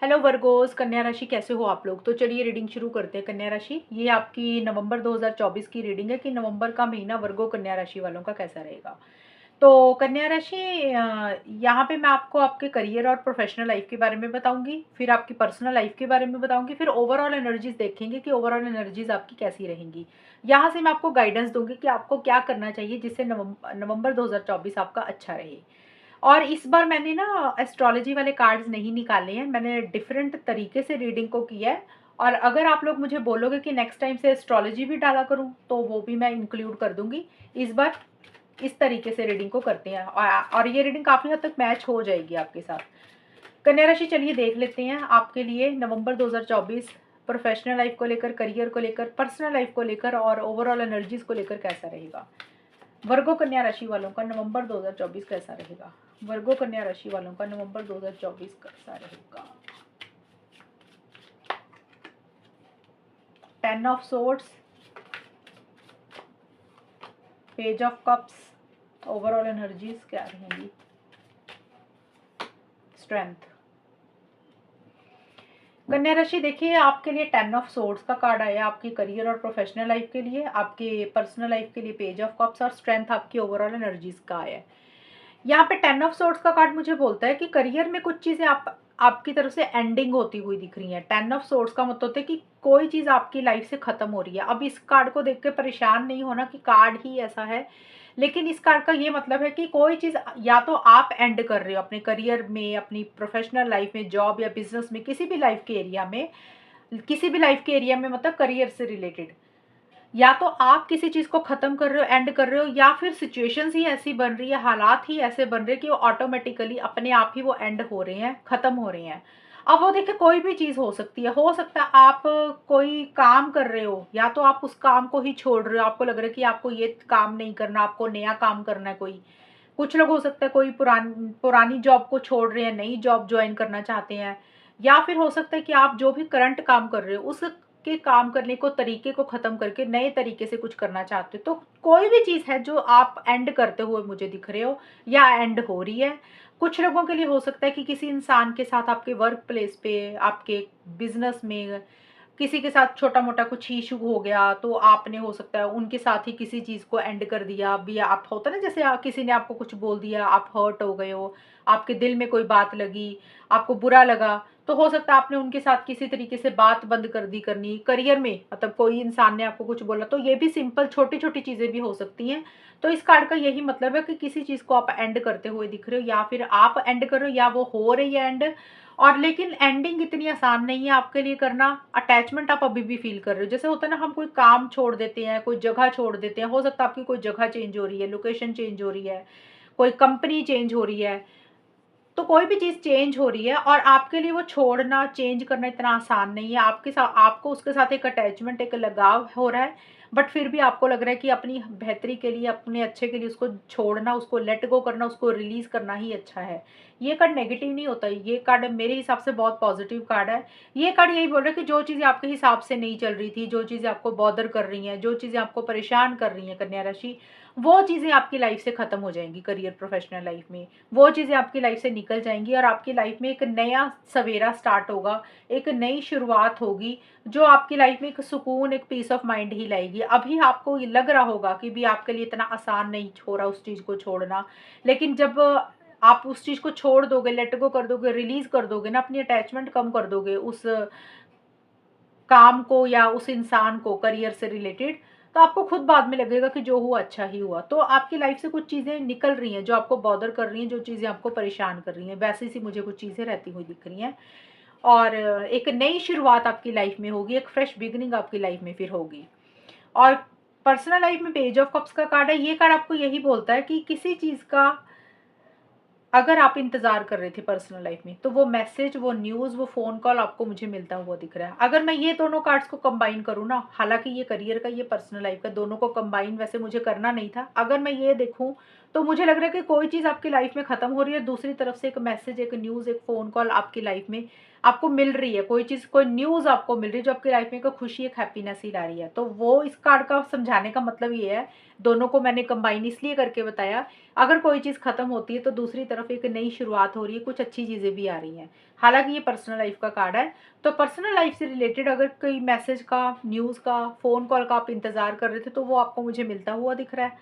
Hello Virgo's, कन्या राशि कैसे हो आप लोग। तो चलिए रीडिंग शुरू करते हैं। कन्या राशि, ये आपकी नवंबर 2024 की रीडिंग है कि नवंबर का महीना वर्गो कन्या राशि वालों का कैसा रहेगा। तो कन्या राशि, यहाँ पे मैं आपको आपके करियर और प्रोफेशनल लाइफ के बारे में बताऊंगी, फिर आपकी पर्सनल लाइफ के बारे में बताऊंगी, फिर ओवरऑल एनर्जीज देखेंगे कि ओवरऑल एनर्जीज आपकी कैसी रहेंगी। यहाँ से मैं आपको गाइडेंस दूंगी कि आपको क्या करना चाहिए जिससे नवंबर 2024 आपका अच्छा रहे। और इस बार मैंने ना एस्ट्रोलॉजी वाले कार्ड्स नहीं निकाले हैं, मैंने डिफरेंट तरीके से रीडिंग को किया है। और अगर आप लोग मुझे बोलोगे कि नेक्स्ट टाइम से एस्ट्रोलॉजी भी डाला करूं तो वो भी मैं इंक्लूड कर दूंगी। इस बार इस तरीके से रीडिंग को करते हैं और ये रीडिंग काफ़ी हद तक मैच हो जाएगी आपके साथ। कन्या राशि, चलिए देख लेते हैं आपके लिए नवंबर 2024 प्रोफेशनल लाइफ को लेकर, करियर को लेकर, पर्सनल लाइफ को लेकर और ओवरऑल एनर्जीज को लेकर कैसा रहेगा। वर्गो कन्या राशि वालों का नवंबर 2024 कैसा रहेगा। वर्गो कन्या राशि वालों का नवंबर 2024 कैसा रहेगा। 10 of swords, page of cups, overall energies क्या रहेंगी। स्ट्रेंथ। कन्या राशि, देखिए आपके लिए 10 ऑफ सोर्ड्स का कार्ड आया आपकी करियर और प्रोफेशनल लाइफ के लिए, आपके पर्सनल लाइफ के लिए पेज ऑफ कप्स और स्ट्रेंथ आपकी ओवरऑल एनर्जीज का आया है। यहाँ पे 10 ऑफ सोर्ड्स का कार्ड मुझे बोलता है कि करियर में कुछ चीजें आपकी तरफ से एंडिंग होती हुई दिख रही हैं। 10 ऑफ सोर्ड्स का मतलब होता है कि कोई चीज आपकी लाइफ से खत्म हो रही है। अब इस कार्ड को देख के परेशान नहीं होना कि कार्ड ही ऐसा है, लेकिन इस कार्ड का ये मतलब है कि कोई चीज या तो आप एंड कर रहे हो अपने करियर में, अपनी प्रोफेशनल लाइफ में, जॉब या बिजनेस में, किसी भी लाइफ के एरिया में, किसी भी लाइफ के एरिया में, मतलब करियर से रिलेटेड। या तो आप किसी चीज को खत्म कर रहे हो, एंड कर रहे हो, या फिर सिचुएशंस ही ऐसी बन रही है, हालात ही ऐसे बन रहे हैं कि वो ऑटोमेटिकली अपने आप ही वो एंड हो रहे हैं, खत्म हो रहे हैं। अब वो देखिए कोई भी चीज हो सकती है। हो सकता है आप कोई काम कर रहे हो, या तो आप उस काम को ही छोड़ रहे हो, आपको लग रहा है कि आपको ये काम नहीं करना, आपको नया काम करना है। कोई कुछ लोग हो सकता है कोई पुरानी जॉब को छोड़ रहे हैं, नई जॉब ज्वाइन करना चाहते हैं। या फिर हो सकता है कि आप जो भी करंट काम कर रहे हो उस के काम करने को तरीके को खत्म करके नए तरीके से कुछ करना चाहते हो। तो कोई भी चीज है जो आप एंड करते हुए मुझे दिख रहे हो या एंड हो रही है। कुछ लोगों के लिए हो सकता है कि किसी इंसान के साथ आपके वर्क प्लेस पे, आपके बिजनेस में किसी के साथ छोटा मोटा कुछ इशू हो गया, तो आपने हो सकता है उनके साथ ही किसी चीज को एंड कर दिया। अभी आप होता ना, जैसे किसी ने आपको कुछ बोल दिया, आप हर्ट हो गए हो, आपके दिल में कोई बात लगी, आपको बुरा लगा, तो हो सकता है आपने उनके साथ किसी तरीके से बात बंद कर दी करनी। करियर में मतलब कोई इंसान ने आपको कुछ बोला, तो ये भी सिंपल छोटी छोटी चीजें भी हो सकती हैं। तो इस कार्ड का यही मतलब है कि किसी चीज को आप एंड करते हुए दिख रहे हो, या फिर आप एंड कर रहे हो या वो हो रही है एंड। और लेकिन एंडिंग इतनी आसान नहीं है आपके लिए करना। अटैचमेंट आप अभी भी फील कर रहे हो। जैसे होता है ना, हम कोई काम छोड़ देते हैं, कोई जगह छोड़ देते हैं, हो सकता है आपकी कोई जगह चेंज हो रही है, लोकेशन चेंज हो रही है, कोई कंपनी चेंज हो रही है। तो कोई भी चीज चेंज हो रही है और आपके लिए वो छोड़ना, चेंज करना इतना आसान नहीं है। आपके साथ आपको उसके साथ एक अटैचमेंट, एक लगाव हो रहा है, बट फिर भी आपको लग रहा है कि अपनी बेहतरी के लिए, अपने अच्छे के लिए उसको छोड़ना, उसको लेट गो करना, उसको रिलीज करना ही अच्छा है। ये कार्ड नेगेटिव नहीं होता, ये कार्ड मेरे हिसाब से बहुत पॉजिटिव कार्ड है। ये कार्ड यही बोल रहा है कि जो चीजें आपके हिसाब से नहीं चल रही थी, जो चीजें आपको बॉदर कर रही हैं, जो चीजें आपको परेशान कर रही हैं कन्या राशि, वो चीजें आपकी लाइफ से खत्म हो जाएंगी। करियर प्रोफेशनल लाइफ में वो चीजें आपकी लाइफ से निकल जाएंगी और आपकी लाइफ में एक नया सवेरा स्टार्ट होगा, एक नई शुरुआत होगी, जो आपकी लाइफ में एक सुकून, एक पीस ऑफ माइंड ही लाएगी। अभी आपको ये लग रहा होगा कि भी आपके लिए इतना आसान नहीं हो रहा उस चीज को छोड़ना, लेकिन जब आप उस चीज को छोड़ दोगे, लेट गो कर दोगे, रिलीज कर दोगे ना, अपनी अटैचमेंट कम कर दोगे उस काम को या उस इंसान को करियर से रिलेटेड, तो आपको खुद बाद में लगेगा कि जो हुआ अच्छा ही हुआ। तो आपकी लाइफ से कुछ चीजें निकल रही हैं जो आपको बॉदर कर रही हैं, जो चीजें आपको परेशान कर रही हैं, वैसी सी मुझे कुछ चीजें रहती हुई दिख रही हैं। और एक नई शुरुआत आपकी लाइफ में होगी, एक फ्रेश बिगिनिंग आपकी लाइफ में फिर होगी। और पर्सनल लाइफ में पेज ऑफ कप्स का कार्ड है। ये कार्ड आपको यही बोलता है कि किसी चीज का अगर आप इंतजार कर रहे थे पर्सनल लाइफ में, तो वो मैसेज, वो न्यूज, वो फोन कॉल आपको मुझे मिलता हुआ दिख रहा है। अगर मैं ये दोनों कार्ड्स को कंबाइन करूँ ना, हालांकि ये करियर का, ये पर्सनल लाइफ का, दोनों को कंबाइन वैसे मुझे करना नहीं था, अगर मैं ये देखूं तो मुझे लग रहा है कि कोई चीज़ आपकी लाइफ में ख़त्म हो रही है, दूसरी तरफ से एक मैसेज, एक न्यूज़, एक फ़ोन कॉल आपकी लाइफ में आपको मिल रही है, कोई चीज़, कोई न्यूज़ आपको मिल रही है जो आपकी लाइफ में एक खुशी, एक हैप्पीनेस ही ला रही है। तो वो इस कार्ड का समझाने का मतलब ये है, दोनों को मैंने कंबाइन इसलिए करके बताया, अगर कोई चीज़ ख़त्म होती है तो दूसरी तरफ एक नई शुरुआत हो रही है, कुछ अच्छी चीज़ें भी आ रही हैं। हालाँकि ये पर्सनल लाइफ का कार्ड है, तो पर्सनल लाइफ से रिलेटेड अगर कोई मैसेज का, न्यूज़ का, फ़ोन कॉल का आप इंतज़ार कर रहे थे, तो वो आपको मुझे मिलता हुआ दिख रहा है।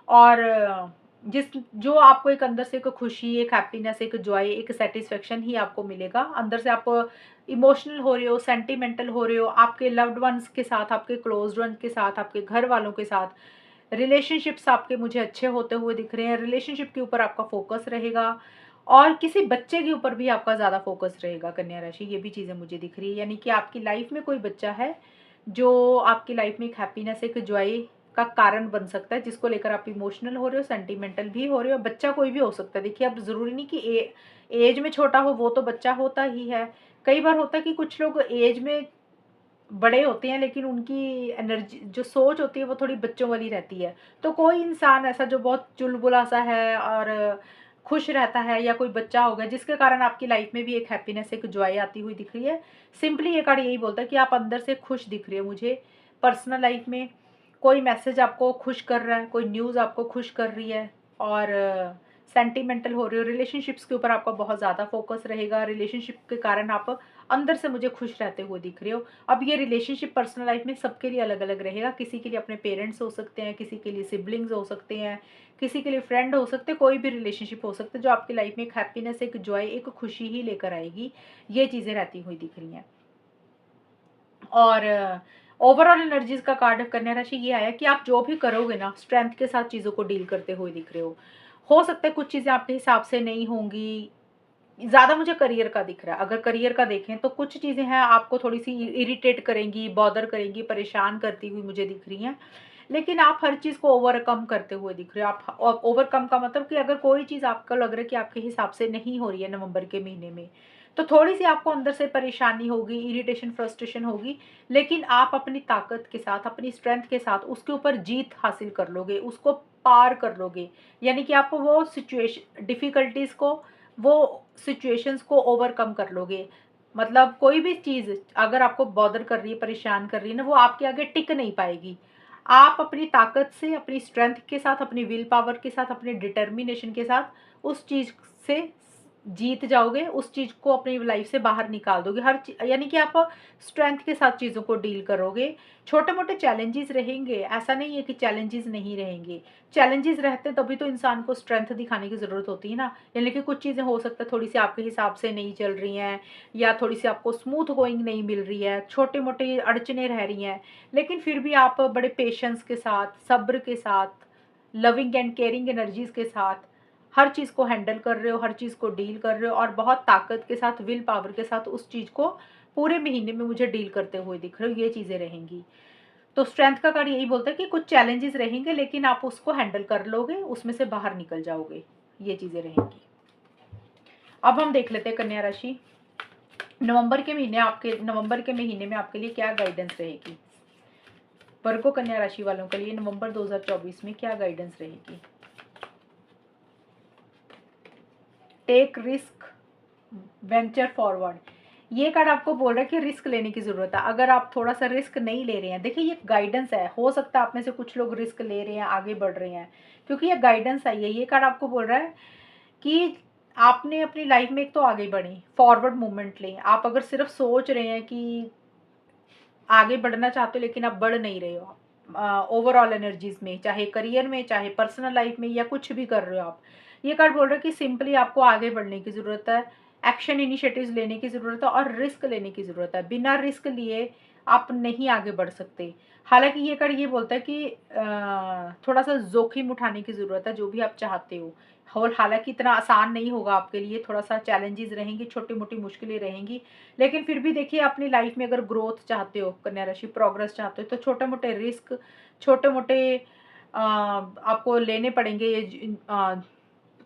और जिस जो आपको एक अंदर से एक खुशी, एक हैप्पीनेस, एक जॉय, एक सैटिस्फैक्शन ही आपको मिलेगा। अंदर से आप इमोशनल हो रहे हो, सेंटिमेंटल हो रहे हो, आपके लव्ड वन्स के साथ, आपके क्लोज्ड वन्स के साथ, आपके घर वालों के साथ रिलेशनशिप्स आपके मुझे अच्छे होते हुए दिख रहे हैं। रिलेशनशिप के ऊपर आपका फोकस रहेगा और किसी बच्चे के ऊपर भी आपका ज़्यादा फोकस रहेगा कन्या राशि, ये भी चीज़ें मुझे दिख रही है। यानी कि आपकी लाइफ में कोई बच्चा है जो आपकी लाइफ में एक हैप्पीनेस, एक जॉय का कारण बन सकता है, जिसको लेकर आप इमोशनल हो रहे हो, सेंटिमेंटल भी हो रहे हो। बच्चा कोई भी हो सकता है। देखिए, अब ज़रूरी नहीं कि एज में छोटा हो, वो तो बच्चा होता ही है। कई बार होता है कि कुछ लोग एज में बड़े होते हैं लेकिन उनकी एनर्जी, जो सोच होती है, वो थोड़ी बच्चों वाली रहती है। तो कोई इंसान ऐसा जो बहुत चुलबुला सा है और खुश रहता है, या कोई बच्चा होगा जिसके कारण आपकी लाइफ में भी एक हैप्पीनेस, एक जॉय आती हुई दिख रही है। सिंपली ये कार्ड यही बोलता है कि आप अंदर से खुश दिख रहे हो मुझे। पर्सनल लाइफ में कोई मैसेज आपको खुश कर रहा है, कोई न्यूज़ आपको खुश कर रही है, और सेंटिमेंटल हो रहे हो। रिलेशनशिप्स के ऊपर आपका बहुत ज़्यादा फोकस रहेगा। रिलेशनशिप के कारण आप अंदर से मुझे खुश रहते हुए दिख रहे हो। अब ये रिलेशनशिप पर्सनल लाइफ में सबके लिए अलग अलग रहेगा। किसी के लिए अपने पेरेंट्स हो सकते हैं, किसी के लिए सिबलिंग्स हो सकते हैं, किसी के लिए फ्रेंड हो सकते हैं, कोई भी रिलेशनशिप हो सकता है जो आपकी लाइफ में एक हैप्पीनेस, एक जॉय, एक खुशी ही लेकर आएगी। ये चीज़ें रहती हुई दिख रही हैं। और ओवरऑल एनर्जीज का कार्ड कन्या राशि ये आया कि आप जो भी करोगे ना, स्ट्रेंथ के साथ चीज़ों को डील करते हुए दिख रहे हो सकता है कुछ चीज़ें आपके हिसाब से नहीं होंगी। ज़्यादा मुझे करियर का दिख रहा है। अगर करियर का देखें तो कुछ चीज़ें हैं आपको थोड़ी-सी इरिटेट करेंगी, बॉदर करेंगी, परेशान करती हुई मुझे दिख रही हैं। लेकिन आप हर चीज़ को ओवरकम करते हुए दिख रहे हो। आप ओवरकम का मतलब कि अगर कोई चीज़ आपको लग रहा है कि आपके हिसाब से नहीं हो रही है नवंबर के महीने में, तो थोड़ी-सी आपको अंदर से परेशानी होगी, इरिटेशन, फ्रस्ट्रेशन होगी, लेकिन आप अपनी ताकत के साथ, अपनी स्ट्रेंथ के साथ उसके ऊपर जीत हासिल कर लोगे, उसको पार कर लोगे। यानी कि आप वो डिफ़िकल्टीज़ को, वो सिचुएशंस को ओवरकम कर लोगे। मतलब कोई भी चीज़ अगर आपको बॉदर कर रही है, परेशान कर रही है ना, वो आपके आगे टिक नहीं पाएगी। आप अपनी ताकत से, अपनी स्ट्रेंथ के साथ, अपनी विल पावर के साथ, अपने डिटर्मिनेशन के साथ उस चीज़ से जीत जाओगे, उस चीज़ को अपनी लाइफ से बाहर निकाल दोगे। यानी कि आप स्ट्रेंथ के साथ चीज़ों को डील करोगे। छोटे-मोटे चैलेंजेस रहेंगे, ऐसा नहीं है कि चैलेंजेस नहीं रहेंगे। चैलेंजेस रहते तभी तो इंसान को स्ट्रेंथ दिखाने की ज़रूरत होती है ना। यानी कि कुछ चीज़ें हो सकता है थोड़ी-सी आपके हिसाब से नहीं चल रही हैं, या थोड़ी-सी आपको स्मूथ गोइंग नहीं मिल रही है, छोटे-मोटे अड़चनें रह रही हैं, लेकिन फिर भी आप बड़े पेशेंस के साथ, सब्र के साथ, लविंग एंड केयरिंग एनर्जीज़ के साथ हर चीज़ को हैंडल कर रहे हो, हर चीज़ को डील कर रहे हो, और बहुत ताकत के साथ, विल पावर के साथ उस चीज़ को पूरे महीने में मुझे डील करते हुए दिख रहे हो। ये चीज़ें रहेंगी। तो स्ट्रेंथ का कार्ड यही बोलता है कि कुछ चैलेंजेस रहेंगे लेकिन आप उसको हैंडल कर लोगे, उसमें से बाहर निकल जाओगे। ये चीज़ें रहेंगी। अब हम देख लेते हैं कन्या राशि, नवंबर के महीने में आपके लिए क्या गाइडेंस रहेगी। वर्गो कन्या राशि वालों के लिए नवंबर 2024 में क्या गाइडेंस रहेगी। Take risk, venture forward. ये कार्ड आपको बोल रहा है कि रिस्क लेने की ज़रूरत है। अगर आप थोड़ा सा रिस्क नहीं ले रहे हैं, देखिए ये गाइडेंस है, हो सकता है आप में से कुछ लोग रिस्क ले रहे हैं, आगे बढ़ रहे हैं, क्योंकि ये गाइडेंस आई है। ये कार्ड आपको बोल रहा है कि आपने अपनी लाइफ में एक तो आगे बढ़ें, फॉरवर्ड मूवमेंट लें। आप अगर सिर्फ सोच रहे हैं कि आगे बढ़ना चाहते हो लेकिन आप बढ़ नहीं रहे हो, ओवरऑल एनर्जीज में, चाहे करियर में, चाहे पर्सनल लाइफ में, या कुछ भी कर रहे हो आप, ये कार्ड बोल रहा है कि सिंपली आपको आगे बढ़ने की ज़रूरत है, एक्शन इनिशिएटिव्स लेने की ज़रूरत है, और रिस्क लेने की ज़रूरत है। बिना रिस्क लिए आप नहीं आगे बढ़ सकते। हालांकि ये कार्ड ये बोलता है कि थोड़ा सा जोखिम उठाने की ज़रूरत है जो भी आप चाहते हो। और हालांकि इतना आसान नहीं होगा आपके लिए, थोड़ा सा चैलेंजेस रहेंगी, छोटी मोटी मुश्किलें रहेंगी, लेकिन फिर भी देखिए अपनी लाइफ में अगर ग्रोथ चाहते हो कन्या राशि, प्रोग्रेस चाहते हो, तो छोटे मोटे रिस्क, छोटे मोटे आपको लेने पड़ेंगे।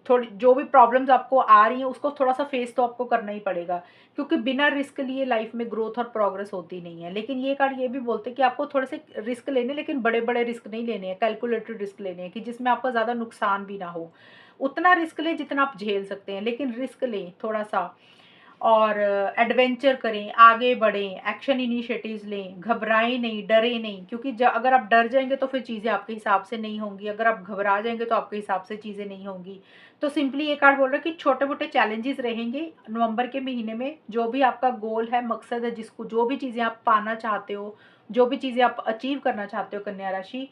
थोड़ी जो भी प्रॉब्लम्स आपको आ रही हैं उसको थोड़ा सा फेस तो आपको करना ही पड़ेगा, क्योंकि बिना रिस्क लिए लाइफ में ग्रोथ और प्रोग्रेस होती नहीं है। लेकिन ये कार्ड ये भी बोलते हैं कि आपको थोड़े से रिस्क लेने, लेकिन बड़े बड़े रिस्क नहीं लेने हैं, कैलकुलेटेड रिस्क लेने हैं कि जिसमें आपका ज़्यादा नुकसान भी ना हो। उतना रिस्क लें जितना आप झेल सकते हैं, लेकिन रिस्क लें थोड़ा सा, और एडवेंचर करें, आगे बढ़ें, एक्शन इनिशिएटिव्स लें, घबराएं नहीं, डरें नहीं, क्योंकि अगर आप डर जाएंगे तो फिर चीज़ें आपके हिसाब से नहीं होंगी, अगर आप घबरा जाएंगे तो आपके हिसाब से चीज़ें नहीं होंगी। तो सिंपली ये कार्ड बोल रहा है कि छोटे मोटे चैलेंजेस रहेंगे नवंबर के महीने में। जो भी आपका गोल है, मकसद है, जिसको जो भी चीज़ें आप पाना चाहते हो, जो भी चीज़ें आप अचीव करना चाहते हो कन्या राशि,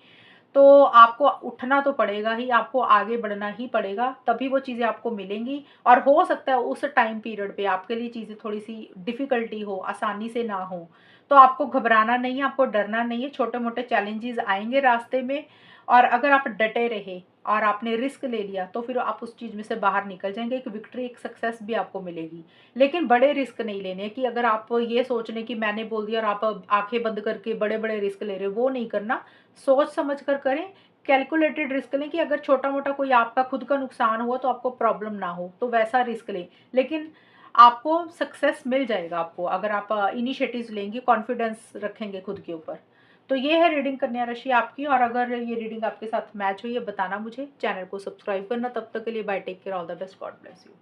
तो आपको उठना तो पड़ेगा ही, आपको आगे बढ़ना ही पड़ेगा, तभी वो चीज़ें आपको मिलेंगी। और हो सकता है उस टाइम पीरियड पे आपके लिए चीज़ें थोड़ी सी डिफ़िकल्टी हो, आसानी से ना हो, तो आपको घबराना नहीं है, आपको डरना नहीं है। छोटे मोटे चैलेंजेस आएंगे रास्ते में, और अगर आप डटे रहे और आपने रिस्क ले लिया तो फिर आप उस चीज़ में से बाहर निकल जाएंगे, एक विक्ट्री, एक सक्सेस भी आपको मिलेगी। लेकिन बड़े रिस्क नहीं लेने, कि अगर आप ये सोच लें कि मैंने बोल दिया और आप आंखें बंद करके बड़े बड़े रिस्क ले रहे हो, वो नहीं करना। सोच समझ कर करें, कैलकुलेटेड रिस्क लें, कि अगर छोटा मोटा कोई आपका खुद का नुकसान हुआ तो आपको प्रॉब्लम ना हो, तो वैसा रिस्क लें। लेकिन आपको सक्सेस मिल जाएगा, आपको अगर आप इनिशिएटिव्स लेंगे, कॉन्फिडेंस रखेंगे खुद के ऊपर। तो ये है रीडिंग कन्या राशि आपकी, और अगर ये रीडिंग आपके साथ मैच हुई है बताना मुझे, चैनल को सब्सक्राइब करना। तब तक के लिए bye, take care, all the best, God bless you.